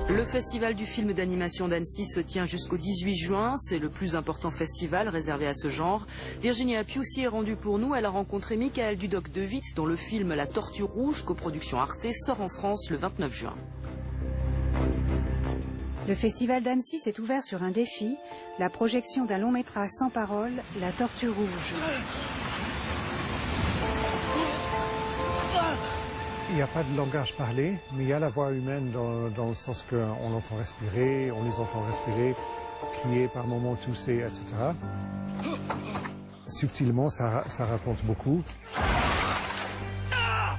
Le festival du film d'animation d'Annecy se tient jusqu'au 18 juin. C'est le plus important festival réservé à ce genre. Virginia Piu s'y est rendue pour nous. Elle a rencontré Michael Dudok-De Witt, dont le film La Tortue Rouge, coproduction Arte, sort en France le 29 juin. Le festival d'Annecy s'est ouvert sur un défi, la projection d'un long métrage sans parole, La Tortue Rouge. Il n'y a pas de langage parlé, mais il y a la voix humaine dans le sens qu'on entend respirer, on les entend respirer, crier par moments, tousser, etc. Subtilement, ça raconte beaucoup.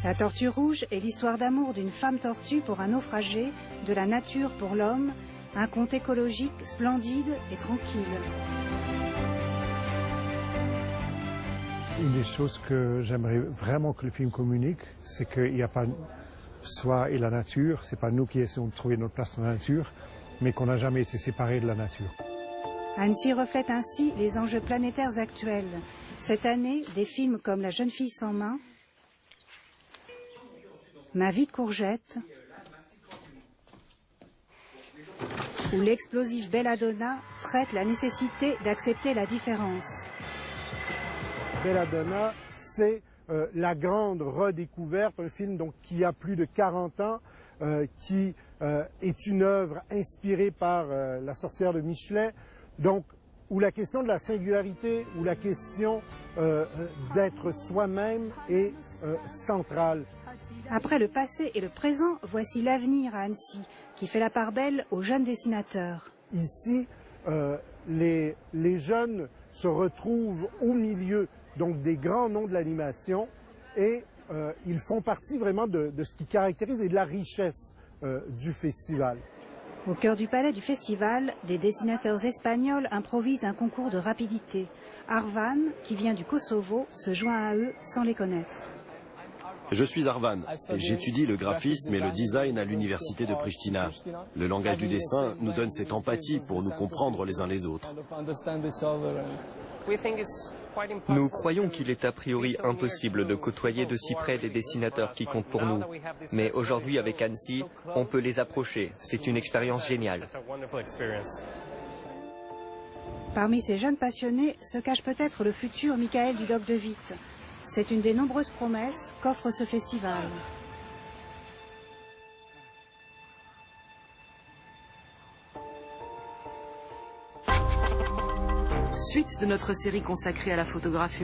La Tortue Rouge est l'histoire d'amour d'une femme tortue pour un naufragé, de la nature pour l'homme, un conte écologique, splendide et tranquille. Une des choses que j'aimerais vraiment que le film communique, c'est qu'il n'y a pas soi et la nature, c'est pas nous qui essayons de trouver notre place dans la nature, mais qu'on n'a jamais été séparés de la nature. Annecy reflète ainsi les enjeux planétaires actuels. Cette année, des films comme La jeune fille sans main, Ma vie de courgette ou l'explosive Belladonna traitent la nécessité d'accepter la différence. Belladonna, c'est la grande redécouverte, un film donc, qui a plus de 40 ans, qui est une œuvre inspirée par La sorcière de Michelet, donc où la question de la singularité, où la question d'être soi-même est centrale. Après le passé et le présent, voici l'avenir à Annecy, qui fait la part belle aux jeunes dessinateurs. Ici, les jeunes se retrouvent au milieu donc des grands noms de l'animation et ils font partie vraiment de ce qui caractérise et de la richesse du festival. Au cœur du palais du festival, des dessinateurs espagnols improvisent un concours de rapidité. Arvan, qui vient du Kosovo, se joint à eux sans les connaître. Je suis Arvan et j'étudie le graphisme et le design à l'université de Pristina. Le langage du dessin nous donne cette empathie pour nous comprendre les uns les autres. Nous croyons qu'il est a priori impossible de côtoyer de si près des dessinateurs qui comptent pour nous. Mais aujourd'hui, avec Annecy, on peut les approcher. C'est une expérience géniale. Parmi ces jeunes passionnés se cache peut-être le futur Michael Dudok-De Witt. C'est une des nombreuses promesses qu'offre ce festival. Suite de notre série consacrée à la photographie